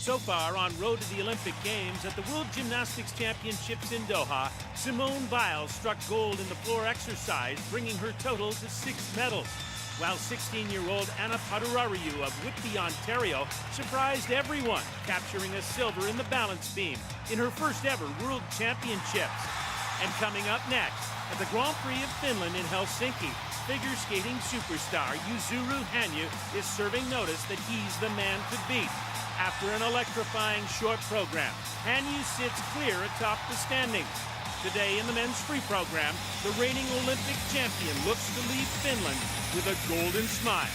So far, en road to the Olympic Games at the World Gymnastics Championships in Doha, Simone Biles struck gold in the floor exercise, bringing her total to 6 medals. While 16-year-old Anna Paduarriu of Whitby, Ontario, surprised everyone, capturing a silver in the balance beam in her first ever World Championships. And coming up next, at the Grand Prix of Finland in Helsinki, figure skating superstar Yuzuru Hanyu is serving notice that he's the man to beat. After an electrifying short program, Hanyu sits clear atop the standings. Today in the men's free program, the reigning Olympic champion looks to leave Finland with a golden smile.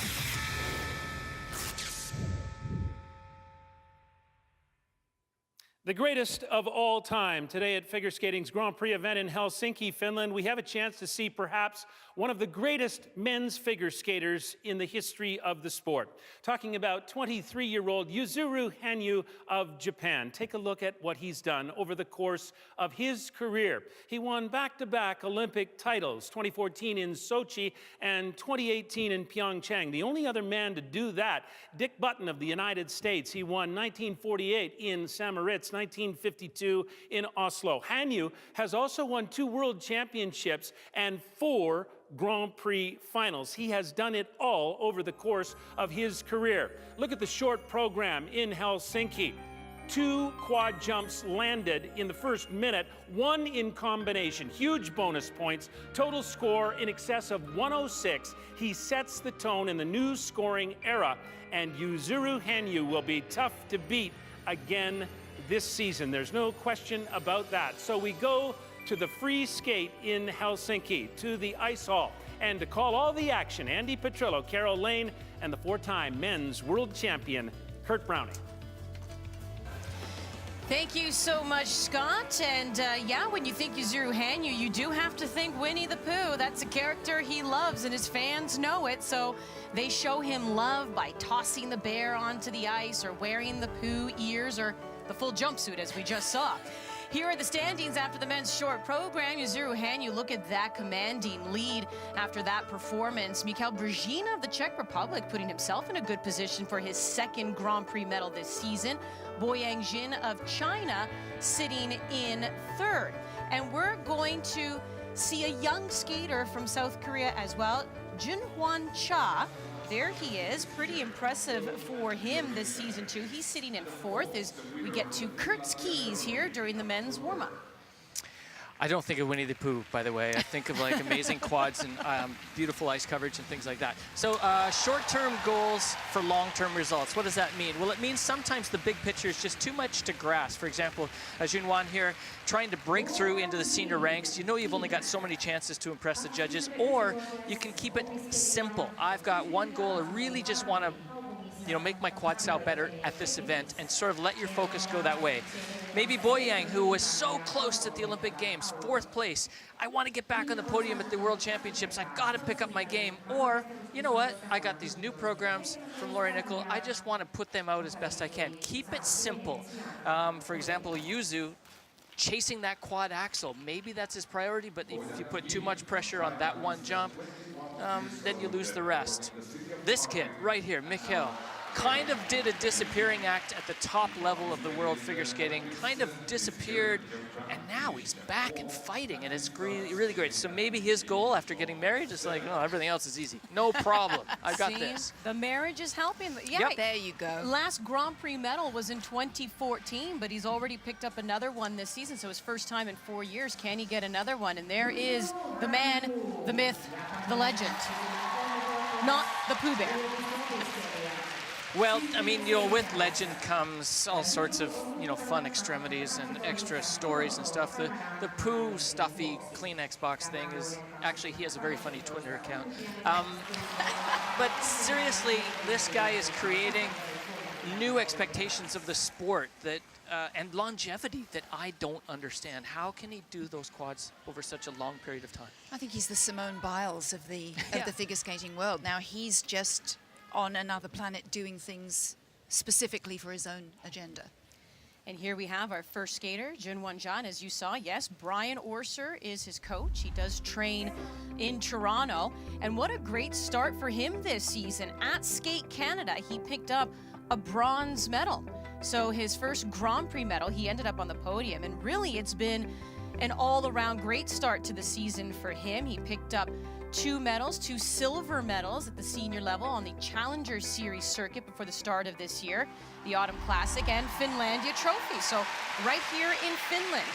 The greatest of all time. Today at figure skating's Grand Prix event in Helsinki, Finland, we have a chance to see perhaps one of the greatest men's figure skaters in the history of the sport. Talking about 23-year-old Yuzuru Hanyu of Japan. Take a look at what he's done over the course of his career. He won back-to-back Olympic titles, 2014 in Sochi and 2018 in Pyeongchang. The only other man to do that, Dick Button of the United States. He won 1948 in Samoritz, 1952 in Oslo. Hanyu has also won 2 World Championships and 4 Grand Prix finals. He has done it all over the course of his career. Look at the short program in Helsinki. 2 quad jumps landed in the first minute, 1 in combination. Huge bonus points, total score in excess of 106. He sets the tone in the new scoring era, and Yuzuru Hanyu will be tough to beat again this season. There's no question about that. So we go to the free skate in Helsinki, to the ice hall. And to call all the action, Andy Petrillo, Carol Lane, and the 4-time men's world champion, Kurt Browning. Thank you so much, Scott. And yeah, when you think Yuzuru Hanyu, you do have to think Winnie the Pooh. That's a character he loves, and his fans know it. So they show him love by tossing the bear onto the ice or wearing the Pooh ears or the full jumpsuit, as we just saw. Here are the standings after the men's short program. Yuzuru Hanyu, look at that commanding lead after that performance. Mikhail Brzezinski of the Czech Republic putting himself in a good position for his 2nd Grand Prix medal this season. Boyang Jin of China sitting in 3rd. And we're going to see a young skater from South Korea as well, Junhwan Cha. There he is, pretty impressive for him this season too. He's sitting in 4th as we get to Kurt's keys here during the men's warm-up. I don't think of Winnie the Pooh, by the way. I think of like amazing quads and beautiful ice coverage and things like that. So short-term goals for long-term results. What does that mean? Well, it means sometimes the big picture is just too much to grasp. For example, Junhwan here trying to break through into the senior ranks. You know you've only got so many chances to impress the judges, or you can keep it simple. I've got one goal. I really just want to make my quad style better at this event and sort of let your focus go that way. Maybe Boyang, who was so close at the Olympic Games, 4th place. I want to get back on the podium at the World Championships. I've got to pick up my game. Or, you know what? I got these new programs from Laurie Nickel. I just want to put them out as best I can. Keep it simple. For example, Yuzu, chasing that quad axle. Maybe that's his priority, but if you put too much pressure on that one jump, then you lose the rest. This kid right here, Mikhail, kind of did a disappearing act at the top level of the world figure skating, kind of disappeared, and now he's back and fighting, and it's really great. So maybe his goal after getting married is like, oh, everything else is easy. No problem. I've got this. The marriage is helping. Yeah, yep. There you go. Last Grand Prix medal was in 2014, but he's already picked up another one this season, so his first time in 4 years. Can he get another one? And there is the man, the myth, the legend. Not the Pooh Bear. Well, I mean, with legend comes all sorts of, fun extremities and extra stories and stuff. The Pooh stuffy Kleenex box thing is actually, he has a very funny Twitter account. But seriously, this guy is creating new expectations of the sport that and longevity that I don't understand. How can he do those quads over such a long period of time? I think he's the Simone Biles of the figure skating world. Now he's just on another planet doing things specifically for his own agenda. And here we have our first skater, Junhwan Cha. As you saw, yes, Brian Orser is his coach. He does train in Toronto. And what a great start for him this season. At Skate Canada, he picked up a bronze medal. So his first Grand Prix medal, he ended up on the podium. And really, it's been an all-around great start to the season for him. He picked up 2 medals, 2 silver medals at the senior level on the Challenger Series circuit before the start of this year, the Autumn Classic and Finlandia Trophy. So right here in Finland.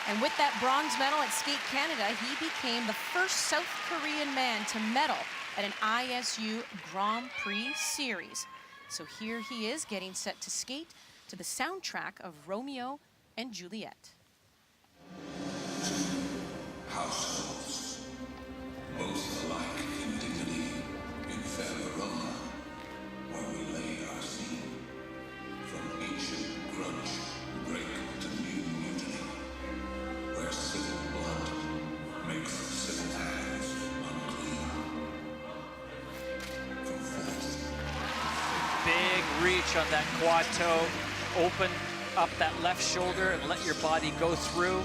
And with that bronze medal at Skate Canada, he became the first South Korean man to medal at an ISU Grand Prix Series. So here he is getting set to skate to the soundtrack of Romeo and Juliet. Households, both alike in dignity, in fair aroma, where we lay our scene. From ancient grudge, break to new mutiny, where civil blood makes civil hands unclean. From forth, Big reach on that quad toe. Open up that left shoulder and let your body go through.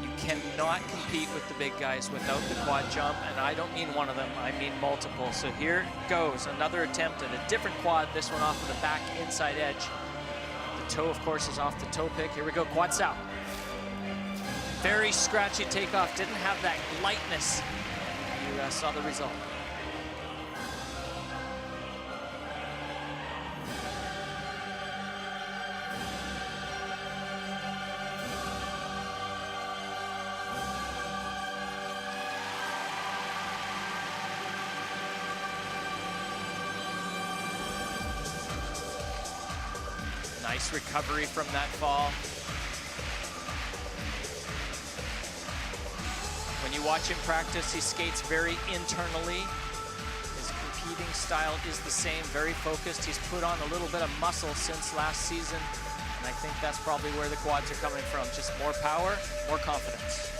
You cannot compete with the big guys without the quad jump, and I don't mean one of them, I mean multiple. So here goes another attempt at a different quad, this one off of the back inside edge. The toe, of course, is off the toe pick. Here we go, quad south. Very scratchy takeoff, didn't have that lightness. You saw the result. Nice recovery from that fall. When you watch him practice, he skates very internally. His competing style is the same, very focused. He's put on a little bit of muscle since last season, and I think that's probably where the quads are coming from. Just more power, more confidence.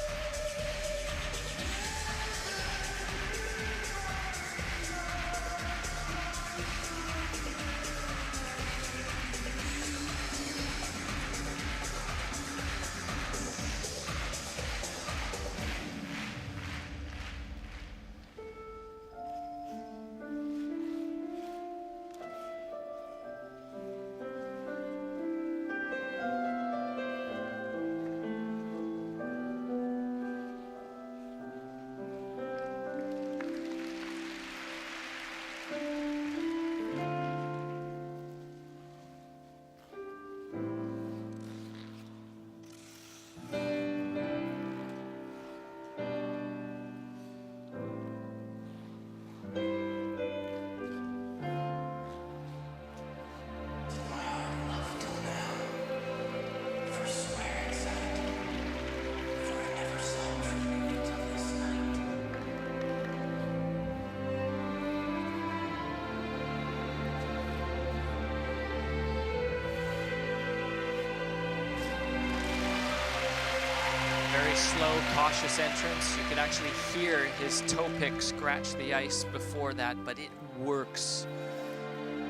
Very slow, cautious entrance. You can actually hear his toe pick scratch the ice before that, but it works.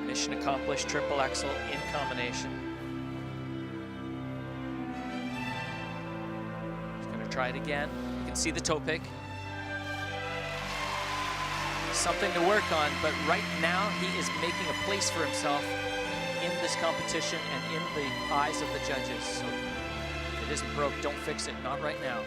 Mission accomplished, triple axel in combination. He's gonna try it again. You can see the toe pick. Something to work on, but right now he is making a place for himself in this competition and in the eyes of the judges. So if it isn't broke, don't fix it, not right now.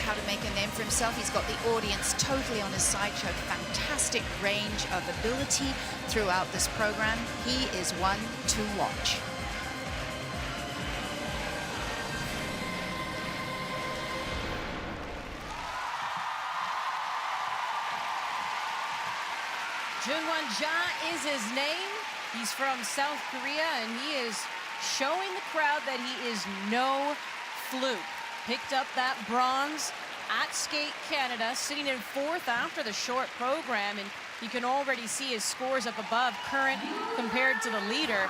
How to make a name for himself. He's got the audience totally on his side, showed fantastic range of ability throughout this program. He is one to watch. Junwon Ja is his name. He's from South Korea, and he is showing the crowd that he is no fluke. Picked up that bronze at Skate Canada, sitting in 4th after the short program, and you can already see his scores up above current compared to the leader.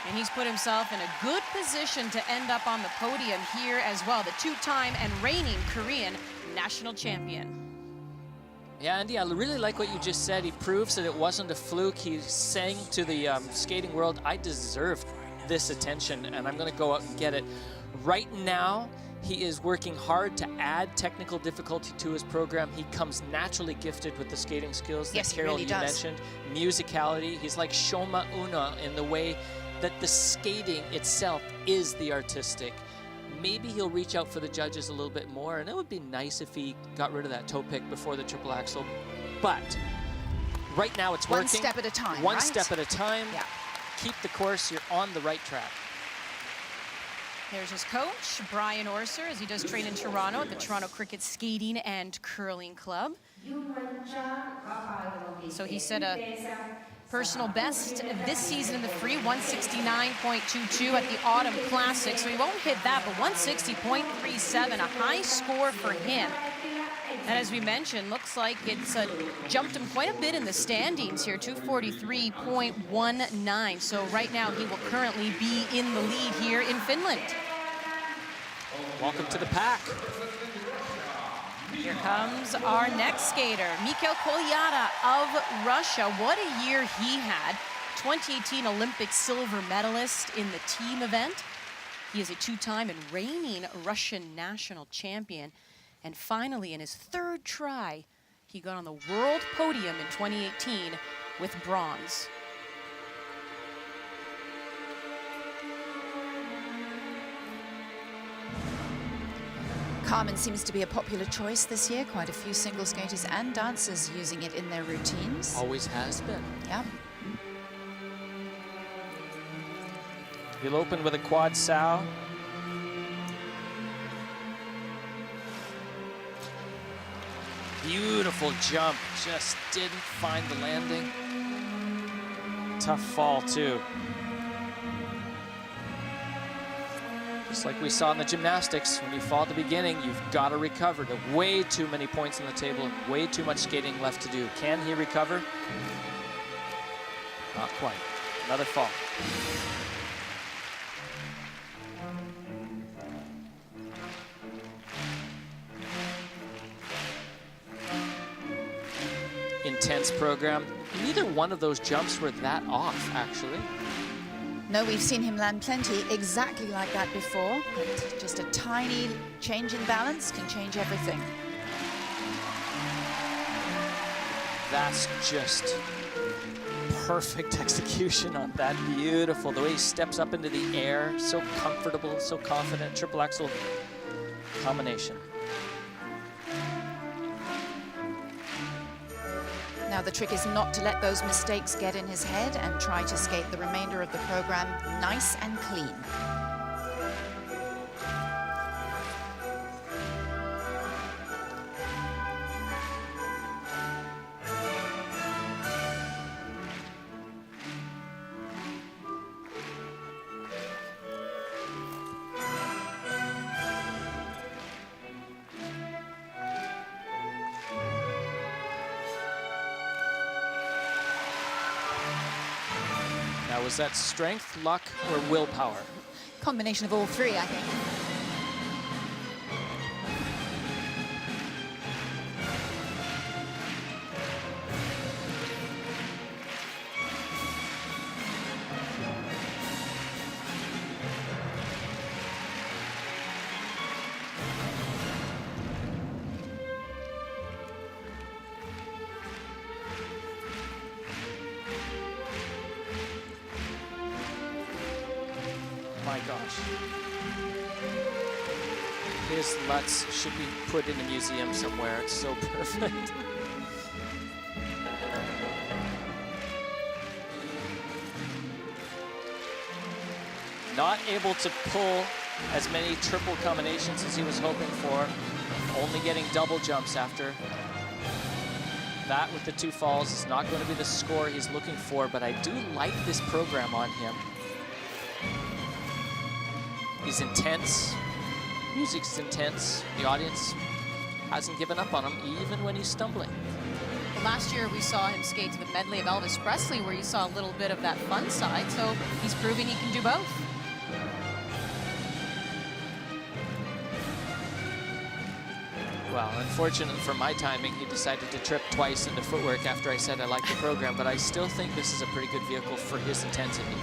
And he's put himself in a good position to end up on the podium here as well, the 2-time and reigning Korean national champion. Yeah, Andy, I really like what you just said. He proves that it wasn't a fluke. He sang to the skating world, I deserve this attention, and I'm going to go out and get it. Right now, he is working hard to add technical difficulty to his program. He comes naturally gifted with the skating skills that Carol, really you does. mentioned. Musicality, he's like Shoma Una in the way that the skating itself is the artistic. Maybe he'll reach out for the judges a little bit more, and it would be nice if he got rid of that toe pick before the triple axel. But right now it's working. One step at a time, One right? step at a time. Yeah. Keep the course, you're on the right track. There's his coach, Brian Orser, as he does train in Toronto at the Toronto Cricket Skating and Curling Club. So he set a personal best this season in the free, 169.22 at the Autumn Classic. So he won't hit that, but 160.37, a high score for him. And as we mentioned, looks like it's jumped him quite a bit in the standings here, 243.19. So right now he will currently be in the lead here in Finland. Welcome to the pack. Here comes our next skater, Mikhail Kolyada of Russia. What a year he had. 2018 Olympic silver medalist in the team event. He is a 2-time and reigning Russian national champion. And finally, in his 3rd try, he got on the world podium in 2018 with bronze. Carmen seems to be a popular choice this year. Quite a few single skaters and dancers using it in their routines. Always has been. Yeah. He'll open with a quad sow. Beautiful jump, just didn't find the landing. Tough fall too. Just like we saw in the gymnastics, when you fall at the beginning, you've got to recover. There are way too many points on the table, way too much skating left to do. Can he recover? Not quite. Another fall. Intense program. Neither one of those jumps were that off, actually. No, we've seen him land plenty exactly like that before, but just a tiny change in balance can change everything. That's just perfect execution on that. Beautiful. The way he steps up into the air, so comfortable, so confident. Triple axel combination. Now the trick is not to let those mistakes get in his head and try to skate the remainder of the program nice and clean. Now, was that strength, luck, or willpower? Combination of all three, I think. My gosh. His Lutz should be put in a museum somewhere. It's so perfect. Not able to pull as many triple combinations as he was hoping for. Only getting double jumps after. That with the 2 falls is not going to be the score he's looking for, but I do like this program on him. He's intense. Music's intense. The audience hasn't given up on him, even when he's stumbling. Last year, we saw him skate to the medley of Elvis Presley, where you saw a little bit of that fun side, so he's proving he can do both. Well, unfortunately for my timing, he decided to trip twice into footwork after I said I liked the program, but I still think this is a pretty good vehicle for his intensity.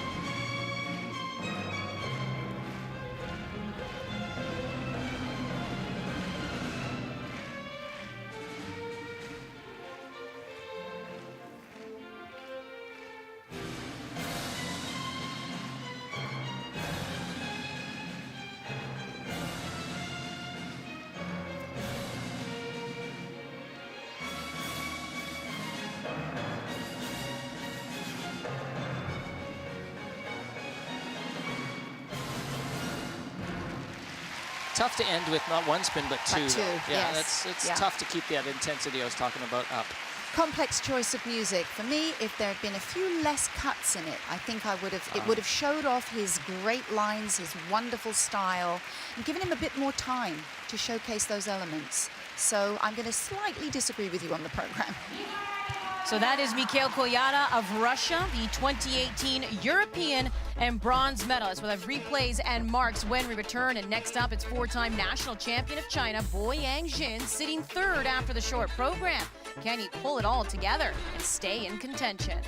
Tough to end with not one spin, but two. Yeah, yes. it's tough to keep that intensity I was talking about up. Complex choice of music. For me, if there had been a few less cuts in it, I think it would have showed off his great lines, his wonderful style, and given him a bit more time to showcase those elements. So I'm going to slightly disagree with you on the program. So that is Mikhail Kolyada of Russia, the 2018 European and bronze medalist. We'll have replays and marks when we return. And next up, it's four-time national champion of China, Boyang Jin, sitting third after the short program. Can he pull it all together and stay in contention?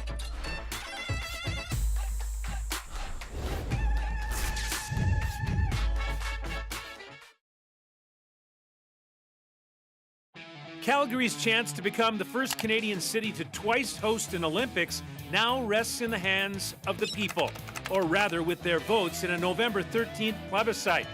Calgary's chance to become the first Canadian city to twice host an Olympics now rests in the hands of the people, or rather with their votes in a November 13th plebiscite.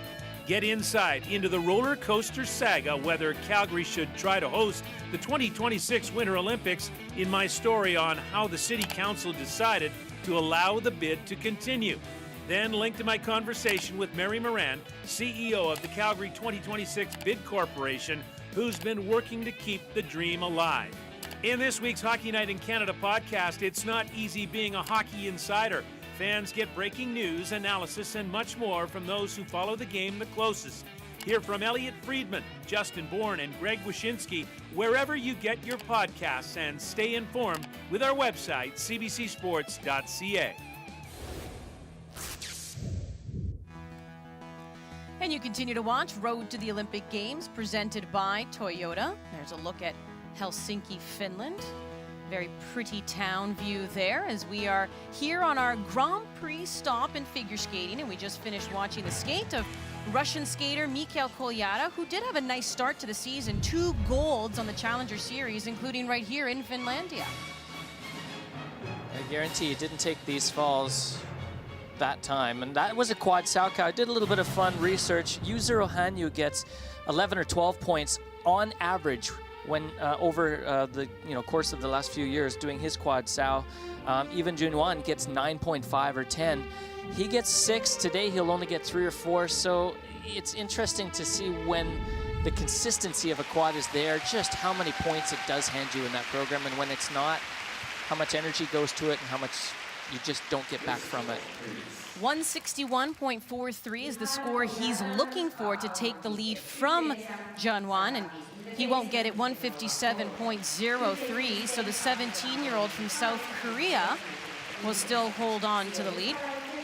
Get inside into the roller coaster saga whether Calgary should try to host the 2026 Winter Olympics in my story on how the City Council decided to allow the bid to continue. Then link to my conversation with Mary Moran, CEO of the Calgary 2026 Bid Corporation, who's been working to keep the dream alive. In this week's Hockey Night in Canada podcast, it's not easy being a hockey insider. Fans get breaking news, analysis, and much more from those who follow the game the closest. Hear from Elliot Friedman, Justin Bourne, and Greg Wyshynski wherever you get your podcasts, and stay informed with our website, cbcsports.ca. And you continue to watch Road to the Olympic Games, presented by Toyota. There's a look at Helsinki, Finland. Very pretty town view there as we are here on our Grand Prix stop in figure skating. And we just finished watching the skate of Russian skater Mikhail Kolyada, who did have a nice start to the season. 2 golds on the Challenger Series, including right here in Finlandia. I guarantee you didn't take these falls that time, and that was a quad Salchow. I did a little bit of fun research. Yuzuru Hanyu gets 11 or 12 points on average when over the course of the last few years doing his quad Sao. Even Junwan gets 9.5 or 10. He gets 6 today. He'll only get 3 or 4. So it's interesting to see when the consistency of a quad is there, just how many points it does hand you in that program, and when it's not, how much energy goes to it and how much you just don't get back from it. 161.43 is the score he's looking for to take the lead from Junwan, and he won't get it. 157.03, so the 17-year-old from South Korea will still hold on to the lead.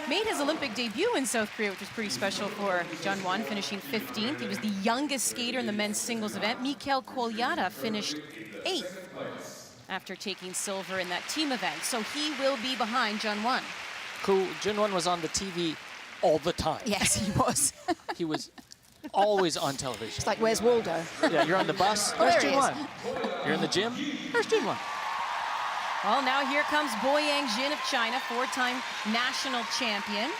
Made his Olympic debut in South Korea, which was pretty special for Junwan, finishing 15th. He was the youngest skater in the men's singles event. Mikhail Kolyada finished 8th after taking silver in that team event. So he will be behind Junwan. Cool. Junwan was on the TV all the time. Yes, he was. He was always on television. It's like, where's Waldo? Yeah, you're on the bus. Oh, There's there he is. Junwan. You're in the gym. There's Junwan. Well, now here comes Boyang Jin of China, 4-time national champion.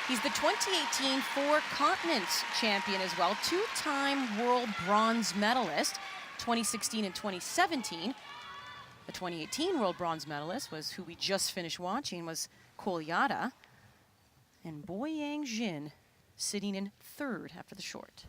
He's the 2018 four-continent champion as well, 2-time world bronze medalist, 2016 and 2017. The 2018 world bronze medalist was who we just finished watching, was Kolyada. And Boyang Jin sitting in 3rd after the short.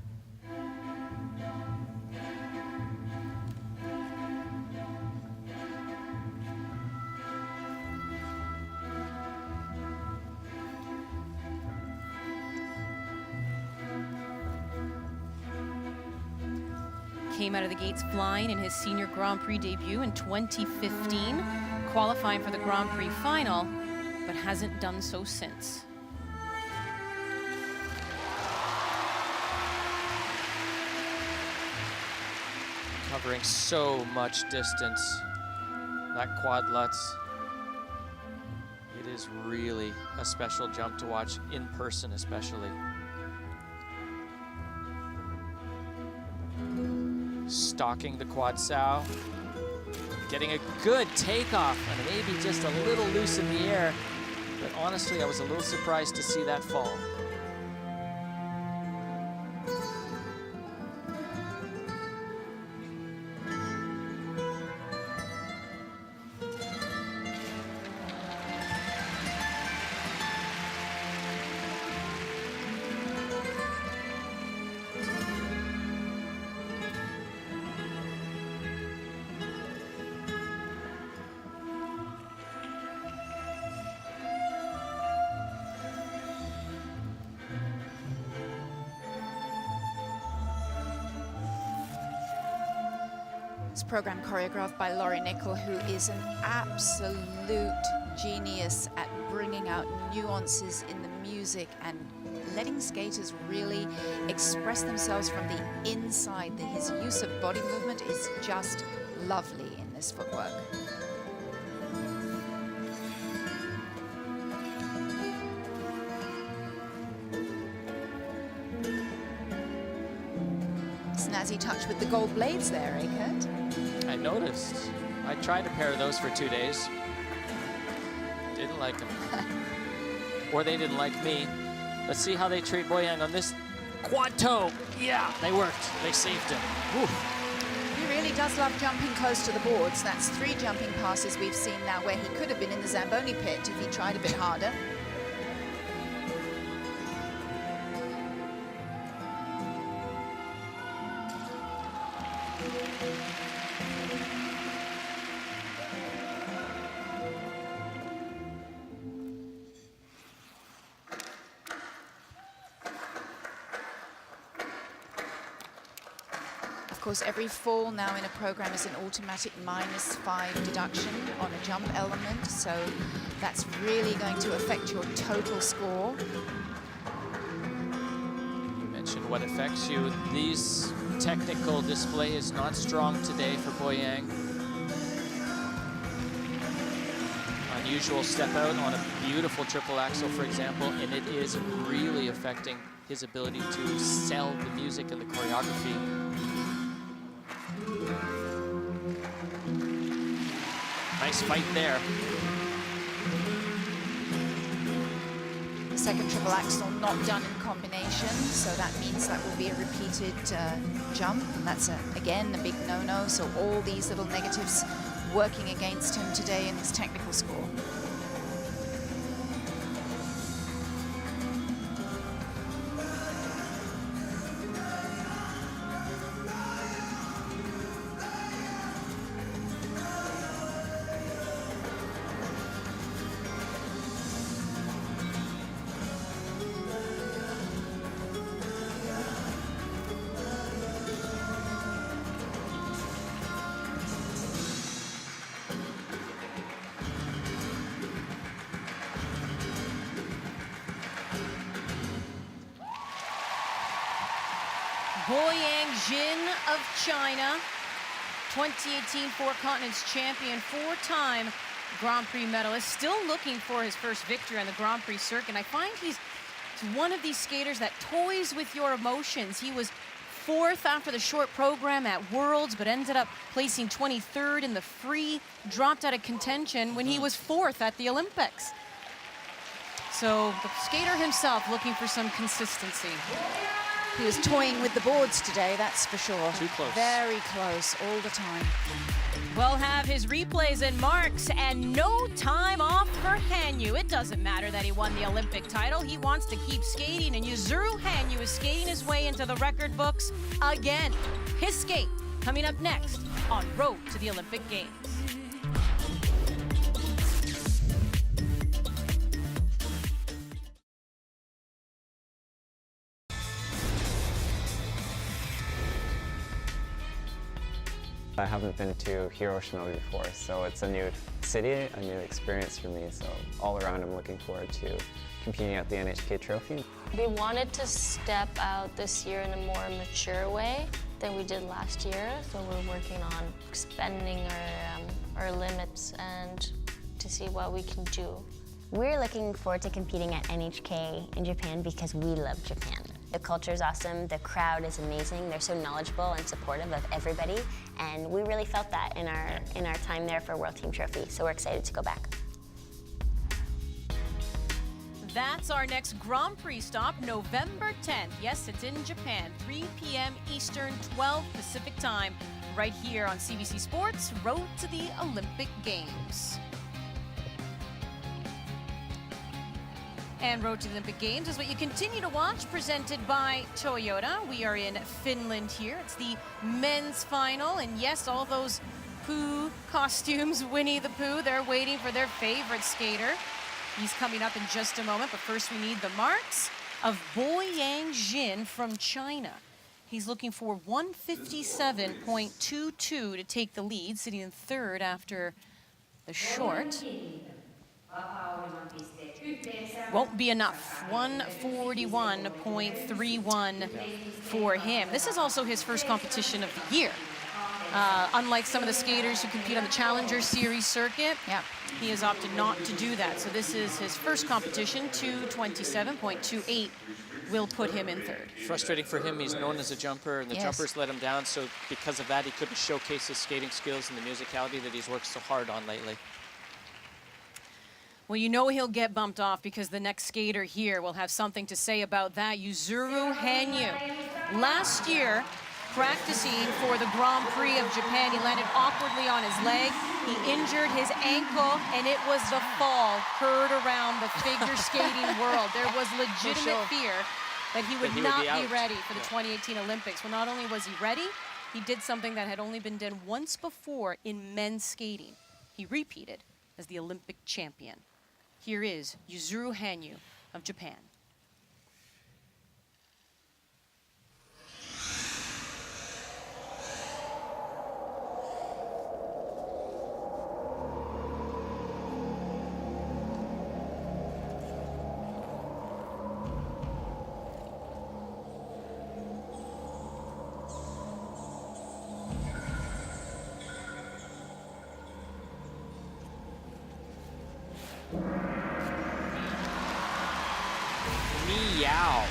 came out of the gates flying in his senior Grand Prix debut in 2015, qualifying for the Grand Prix final, but hasn't done so since. Covering so much distance. That quad Lutz. It is really a special jump to watch in person, especially. Stalking the quad sow. Getting a good takeoff and maybe just a little loose in the air. But honestly, I was a little surprised to see that fall. This program choreographed by Laurie Nickel, who is an absolute genius at bringing out nuances in the music and letting skaters really express themselves from the inside. His use of body movement is just lovely in this footwork. Snazzy touch with the gold blades there, eh, Kurt? I noticed. I tried a pair of those for 2 days. Didn't like them. Or they didn't like me. Let's see how they treat Boyang on this quad toe. Yeah, they worked. They saved him. Whew. He really does love jumping close to the boards. That's 3 jumping passes we've seen now where he could have been in the Zamboni pit if he tried a bit harder. Of course, every fall now in a program is an automatic -5 deduction on a jump element, so that's really going to affect your total score. You mentioned what affects you. These technical display is not strong today for Boyang. Unusual step out on a beautiful triple axel, for example, and it is really affecting his ability to sell the music and the choreography. Nice fight there. The second triple axel not done in combination, so that means that will be a repeated jump, and that's again a big no-no. So all these little negatives working against him today in his technical score. Boyang Jin of China, 2018 Four Continents champion, 4-time Grand Prix medalist, still looking for his first victory on the Grand Prix circuit. And I find he's one of these skaters that toys with your emotions. He was 4th after the short program at Worlds, but ended up placing 23rd in the free, dropped out of contention when he was 4th at the Olympics. So the skater himself looking for some consistency. He was toying with the boards today, that's for sure. Too close. Very close all the time. We'll have his replays and marks, and no time off for Hanyu. It doesn't matter that he won the Olympic title. He wants to keep skating, and Yuzuru Hanyu is skating his way into the record books again. His skate coming up next on Road to the Olympic Games. I haven't been to Hiroshima before, so it's a new city, a new experience for me. So all around, I'm looking forward to competing at the NHK Trophy. We wanted to step out this year in a more mature way than we did last year, so we're working on expanding our limits and to see what we can do. We're looking forward to competing at NHK in Japan because we love Japan. The culture is awesome, the crowd is amazing, they're so knowledgeable and supportive of everybody, and we really felt that in our time there for World Team Trophy, so we're excited to go back. That's our next Grand Prix stop, November 10th. Yes, it's in Japan, 3 p.m. Eastern, 12 Pacific time, right here on CBC Sports, Road to the Olympic Games. And Road to the Olympic Games is what you continue to watch, presented by Toyota. We are in Finland here. It's the men's final, and yes, all those Pooh costumes, Winnie the Pooh, they're waiting for their favorite skater. He's coming up in just a moment, but first we need the marks of Boyang Jin from China. He's looking for 157.22 to take the lead, sitting in third after the short. Won't be enough. 141.31 for him. This is also his first competition of the year. Unlike some of the skaters who compete on the Challenger Series circuit, he has opted not to do that. So this is his first competition. 227.28 will put him in third. Frustrating for him. He's known as a jumper, and the jumpers let him down. So because of that, he couldn't showcase his skating skills and the musicality that he's worked so hard on lately. Well, you know he'll get bumped off because the next skater here will have something to say about that. Yuzuru Hanyu. Last year, practicing for the Grand Prix of Japan, he landed awkwardly on his leg. He injured his ankle, and it was the fall heard around the figure skating world. There was legitimate fear that he would not be ready for the 2018 Olympics. Well, not only was he ready, he did something that had only been done once before in men's skating. He repeated as the Olympic champion. Here is Yuzuru Hanyu of Japan. Meow,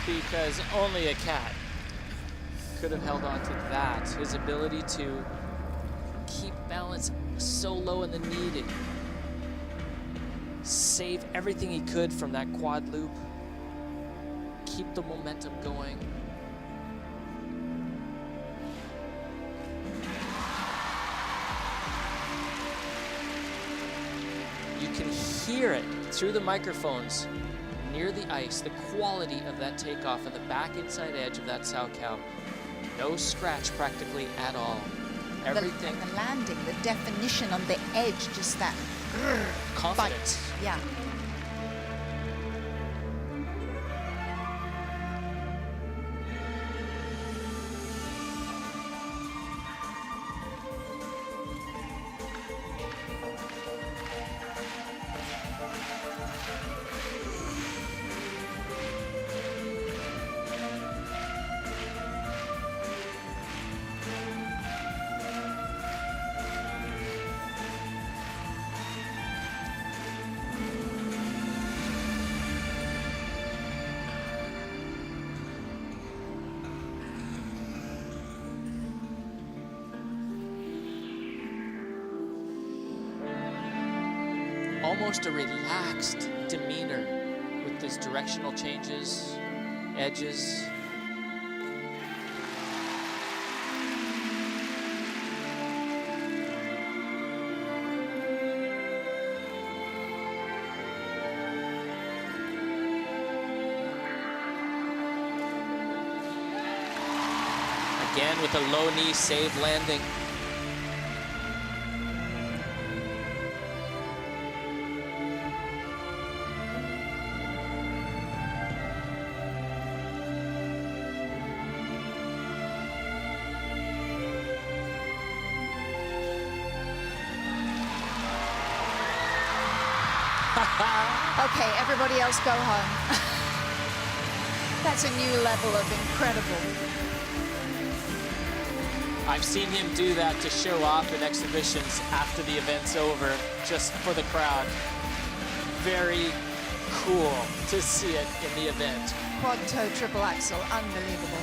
because only a cat could have held on to that. His ability to keep balance so low in the knee to save everything he could from that quad loop, keep the momentum going. You can hear it through the microphones near the ice, the quality of that takeoff and the back inside edge of that Salchow. No scratch practically at all. Everything. The landing, the definition on the edge, just that confidence. Bite. Yeah. Almost a relaxed demeanor with his directional changes, edges. Again with a low knee save landing. Okay, everybody else go home. That's a new level of incredible. I've seen him do that to show off in exhibitions after the event's over, just for the crowd. Very cool to see it in the event. Quad toe triple axel, unbelievable.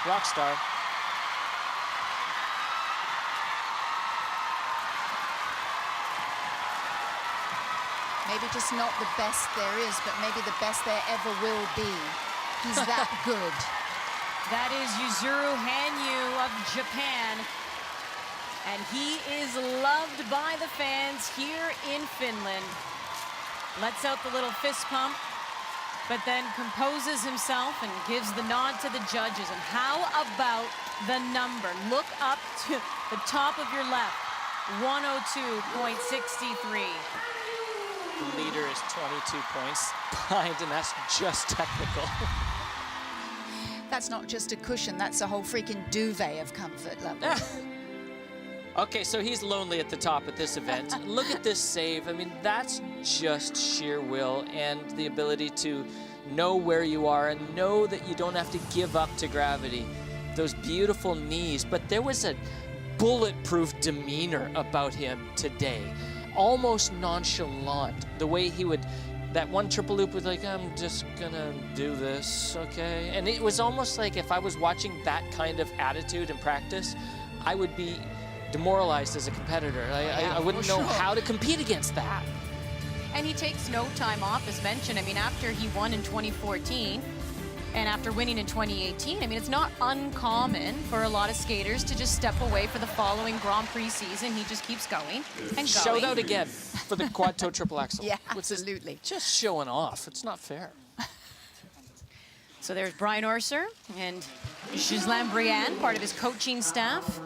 Rock star. Maybe just not the best there is, but maybe the best there ever will be. He's that good. That is Yuzuru Hanyu of Japan. And he is loved by the fans here in Finland. Lets out the little fist pump, but then composes himself and gives the nod to the judges. And how about the number? Look up to the top of your left, 102.63. The leader is 22 points behind, and that's just technical. That's not just a cushion, that's a whole freaking duvet of comfort level. Okay, so he's lonely at the top at this event. Look at this save. I mean, that's just sheer will and the ability to know where you are and know that you don't have to give up to gravity. Those beautiful knees, but there was a bulletproof demeanor about him today. Almost nonchalant, the way he would, that one triple loop was like, I'm just gonna do this, okay? And it was almost like if I was watching that kind of attitude in practice, I would be demoralized as a competitor. I wouldn't know how to compete against that. And he takes no time off, as mentioned. I mean, after he won in 2014 and after winning in 2018, I mean, it's not uncommon for a lot of skaters to just step away for the following Grand Prix season. He just keeps going and going. Shout out again for the quad toe triple axel. Yeah, absolutely. Just showing off. It's not fair. So there's Brian Orser and Ghislain Briand, part of his coaching staff.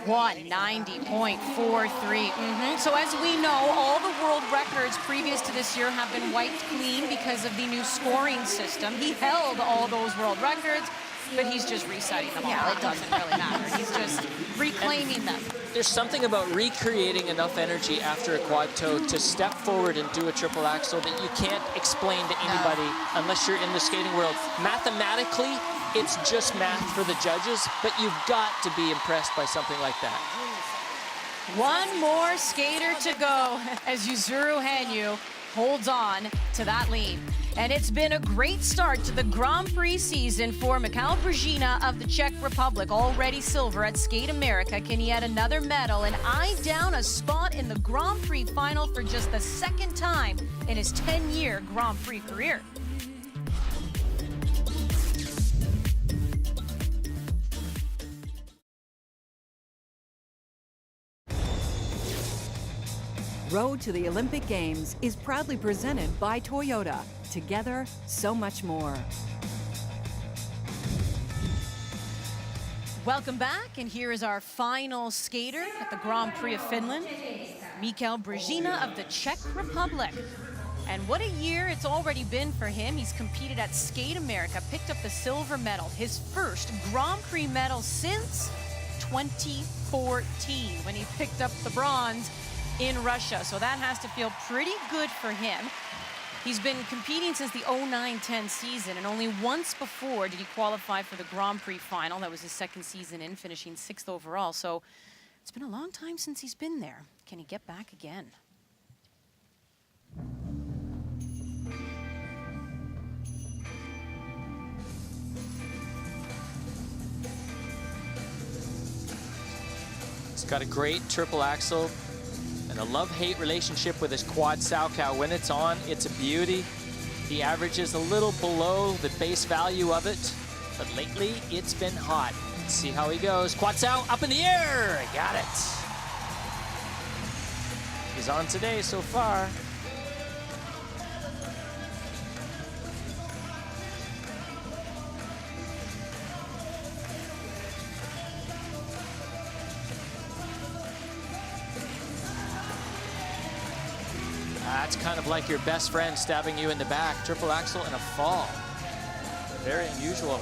190.43. So as we know, all the world records previous to this year have been wiped clean because of the new scoring system. He held all those world records, but he's just resetting them all. It doesn't really matter. He's just reclaiming them. There's something about recreating enough energy after a quad toe to step forward and do a triple axel that you can't explain to anybody unless you're in the skating world. Mathematically, it's just math for the judges, but you've got to be impressed by something like that. One more skater to go as Yuzuru Hanyu holds on to that lead. And it's been a great start to the Grand Prix season for Mikhail Brzezinski of the Czech Republic. Already silver at Skate America. Can he add another medal and eye down a spot in the Grand Prix final for just the second time in his 10-year Grand Prix career? Road to the Olympic Games is proudly presented by Toyota. Together, so much more. Welcome back, and here is our final skater at the Grand Prix of Finland, Mikhail Brzezinski of the Czech Republic. And what a year it's already been for him. He's competed at Skate America, picked up the silver medal, his first Grand Prix medal since 2014 when he picked up the bronze in Russia. So that has to feel pretty good for him. He's been competing since the 09-10 season, and only once before did he qualify for the Grand Prix final. That was his second season in, finishing 6th overall. So it's been a long time since he's been there. Can he get back again? He's got a great triple axel and a love-hate relationship with his quad Salchow. When it's on, it's a beauty. He averages a little below the base value of it, but lately it's been hot. Let's see how he goes. Quad Sal up in the air, got it. He's on today so far. That's kind of like your best friend stabbing you in the back. Triple axel and a fall. Very unusual.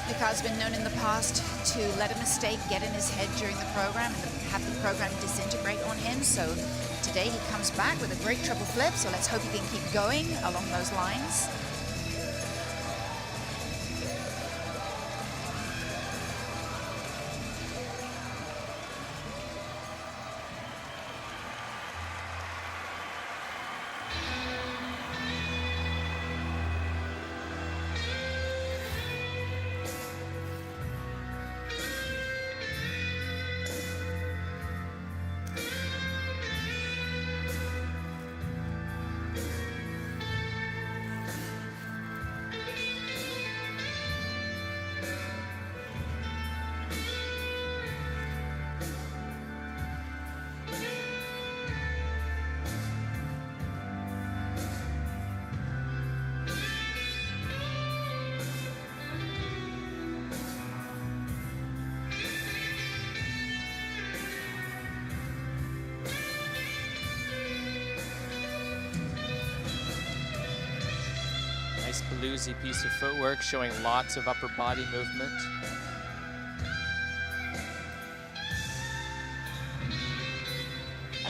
Mikhail's been known in the past to let a mistake get in his head during the program and have the program disintegrate on him. So today he comes back with a great triple flip. So let's hope he can keep going along those lines. Nice bluesy piece of footwork showing lots of upper body movement.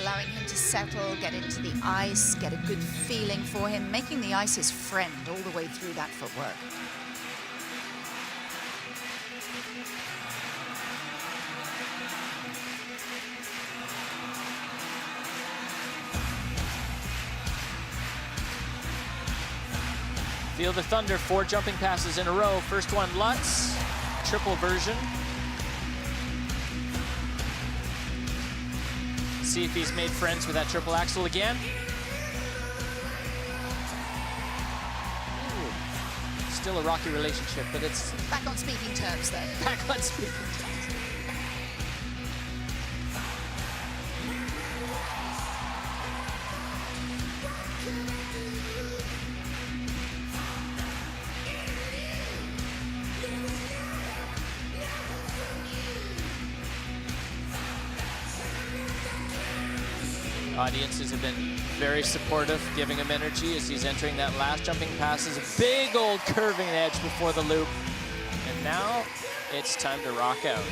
Allowing him to settle, get into the ice, get a good feeling for him, making the ice his friend all the way through that footwork. Feel the thunder, 4 jumping passes in a row. First one, Lutz, triple version. See if he's made friends with that triple axel again. Ooh. Still a rocky relationship, but it's... Back on speaking terms, though. Back on speaking terms. Audiences have been very supportive, giving him energy as he's entering that last jumping pass. Is a big old curving edge before the loop. And now it's time to rock out.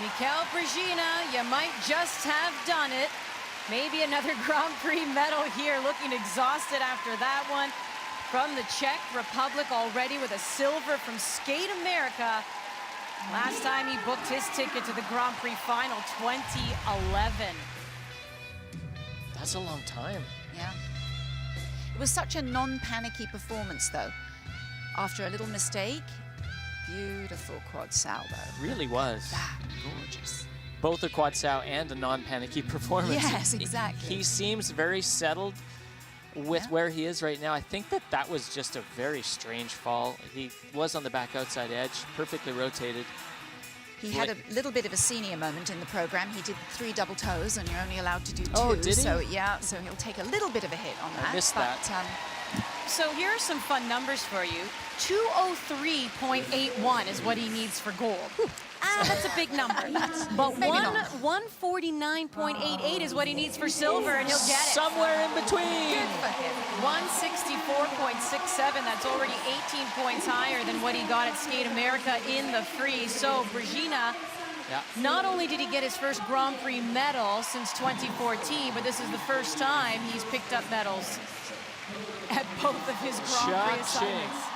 Mikhail Brezhina, you might just have done it. Maybe another Grand Prix medal here, looking exhausted after that one. From the Czech Republic already with a silver from Skate America. Last time he booked his ticket to the Grand Prix final, 2011. That's a long time. Yeah. It was such a non-panicky performance, though. after a little mistake. Beautiful quad salvo. Really was. Ah, gorgeous. Both a quad sow and a non-panicky performance. Yes, exactly. He seems very settled with where he is right now. I think that was just a very strange fall. He was on the back outside edge, perfectly rotated. He had a little bit of a senior moment in the program. He did 3 double toes, and you're only allowed to do 2. Oh, did he? So yeah, so he'll take a little bit of a hit on that. I missed but, that. So here are some fun numbers for you. 203.81 is what he needs for gold. That's a big number. But Maybe not. 149.88 is what he needs for silver, and he'll get it. Somewhere in between. 164.67, that's already 18 points higher than what he got at Skate America in the free. So Brezina, not only did he get his first Grand Prix medal since 2014, but this is the first time he's picked up medals at both of his Grand Prix assignments.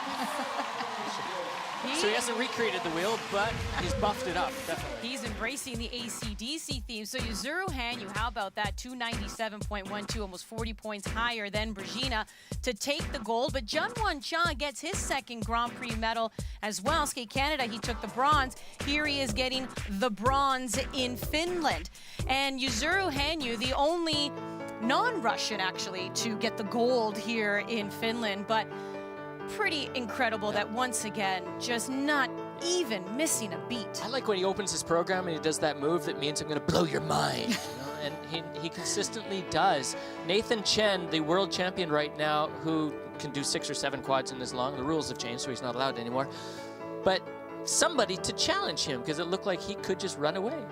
So he hasn't recreated the wheel, but he's buffed it up, definitely. He's embracing the AC/DC theme. So Yuzuru Hanyu, how about that? 297.12, almost 40 points higher than Brezina to take the gold. But Junwon Cha gets his second Grand Prix medal as well. Skate Canada, he took the bronze. Here he is getting the bronze in Finland. And Yuzuru Hanyu, the only non-Russian, actually, to get the gold here in Finland. But pretty incredible that once again, just not even missing a beat. I like when he opens his program and he does that move that means I'm going to blow your mind. You know? And he consistently does. Nathan Chen, the world champion right now, who can do 6 or 7 quads in as long. The rules have changed, so he's not allowed anymore. But somebody to challenge him, because it looked like he could just run away.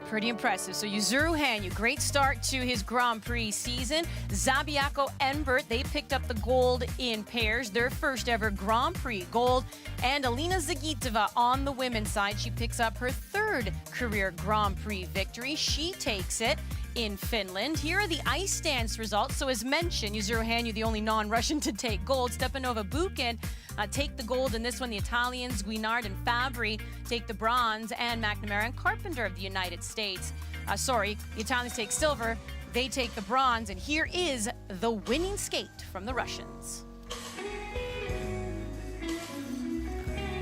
Pretty impressive. So Yuzuru Hanyu, great start to his Grand Prix season. Zabiako Enbert, they picked up the gold in pairs, their first ever Grand Prix gold. And Alina Zagitova on the women's side, she picks up her 3rd career Grand Prix victory. She takes it in Finland. Here are the ice dance results. So as mentioned, Yuzuru Hanyu, the only non-Russian to take gold. Stepanova Bukin take the gold in this one. The Italians, Guinard and Fabri, take the bronze, and McNamara and Carpenter of the United States. The Italians take silver, they take the bronze, and here is the winning skate from the Russians.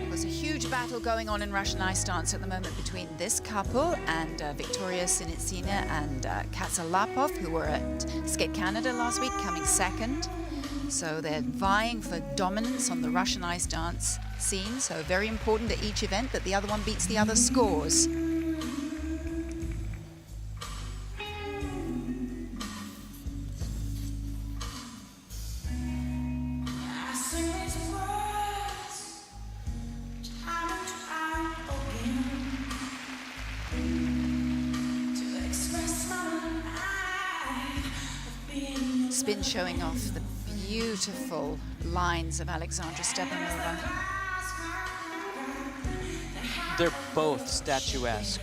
There's a huge battle going on in Russian ice dance at the moment between this couple and Victoria Sinitsina and Katsa Lapov, who were at Skate Canada last week, coming 2nd. So they're vying for dominance on the Russian ice dance scene. So very important at each event that the other one beats the other's scores. Spin showing off the beautiful lines of Alexandra Stepanova. They're both statuesque.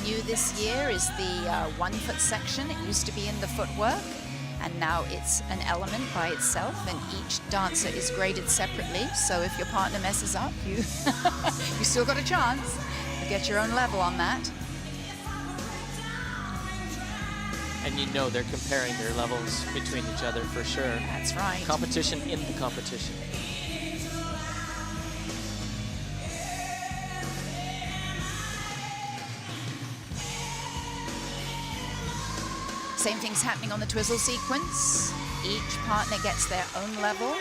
New this year is the 1-foot section. It used to be in the footwork, and now it's an element by itself, and each dancer is graded separately. So if your partner messes up, you you still got a chance to get your own level on that. And you know they're comparing their levels between each other for sure. That's right. Competition in the competition. Same thing's happening on the twizzle sequence. Each partner gets their own level.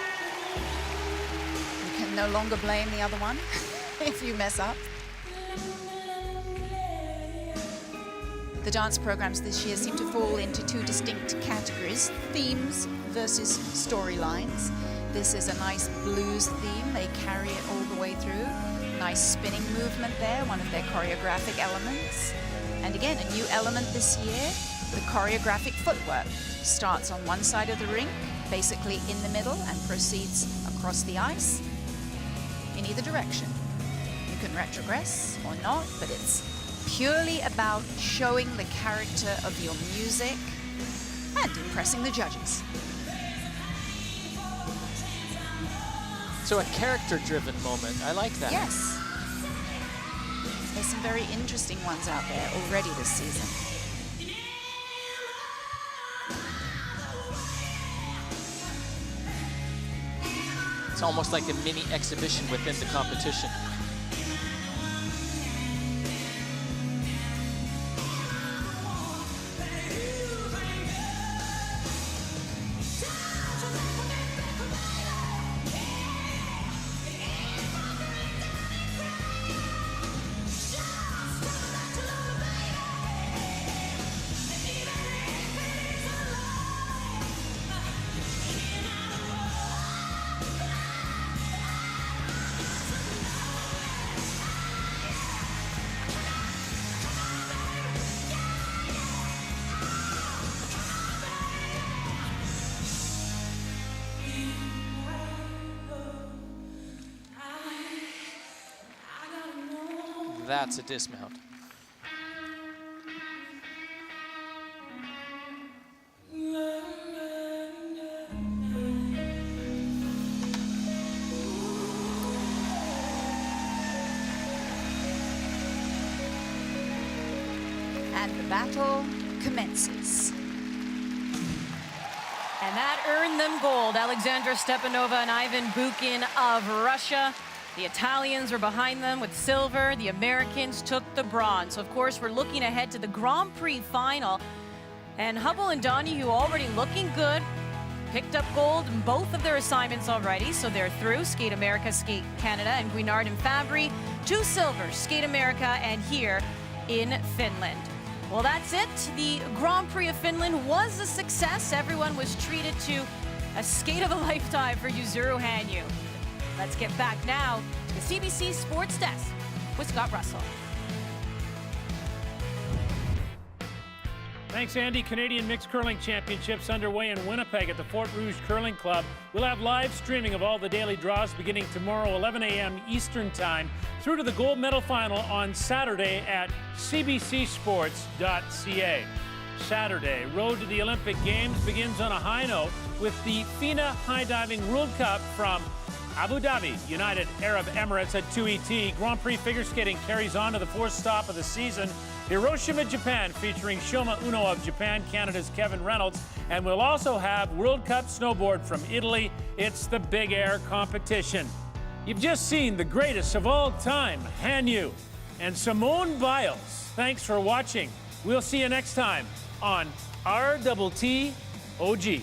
You can no longer blame the other one if you mess up. The dance programs this year seem to fall into 2 distinct categories: themes versus storylines. This is a nice blues theme. They carry it all the way through. Nice spinning movement there, one of their choreographic elements. And again, a new element this year, the choreographic footwork. Starts on one side of the rink, basically in the middle, and proceeds across the ice in either direction. You can retrogress or not, but it's purely about showing the character of your music and impressing the judges. So So a character-driven moment. I like that. Yes. There's some very interesting ones out there already this season. It's almost like a mini exhibition within the competition. That's a dismount. And the battle commences. And that earned them gold. Alexandra Stepanova and Ivan Bukin of Russia. The Italians were behind them with silver. The Americans took the bronze. So, of course, we're looking ahead to the Grand Prix final. And Hubble and Donahue already looking good. Picked up gold in both of their assignments already, so they're through. Skate America, Skate Canada, and Guinard and Fabry. 2 silvers, Skate America, and here in Finland. Well, that's it. The Grand Prix of Finland was a success. Everyone was treated to a skate of a lifetime for Yuzuru Hanyu. Let's get back now to the CBC Sports Desk with Scott Russell. Thanks, Andy. Canadian Mixed Curling Championships underway in Winnipeg at the Fort Rouge Curling Club. We'll have live streaming of all the daily draws beginning tomorrow, 11 a.m. Eastern Time, through to the gold medal final on Saturday at cbcsports.ca. Saturday, Road to the Olympic Games begins on a high note with the FINA High Diving World Cup from Abu Dhabi, United Arab Emirates at 2ET. Grand Prix figure skating carries on to the 4th stop of the season, Hiroshima, Japan, featuring Shoma Uno of Japan, Canada's Kevin Reynolds. And we'll also have World Cup snowboard from Italy. It's the big air competition. You've just seen the greatest of all time, Hanyu and Simone Biles. Thanks for watching. We'll see you next time on RTT OG.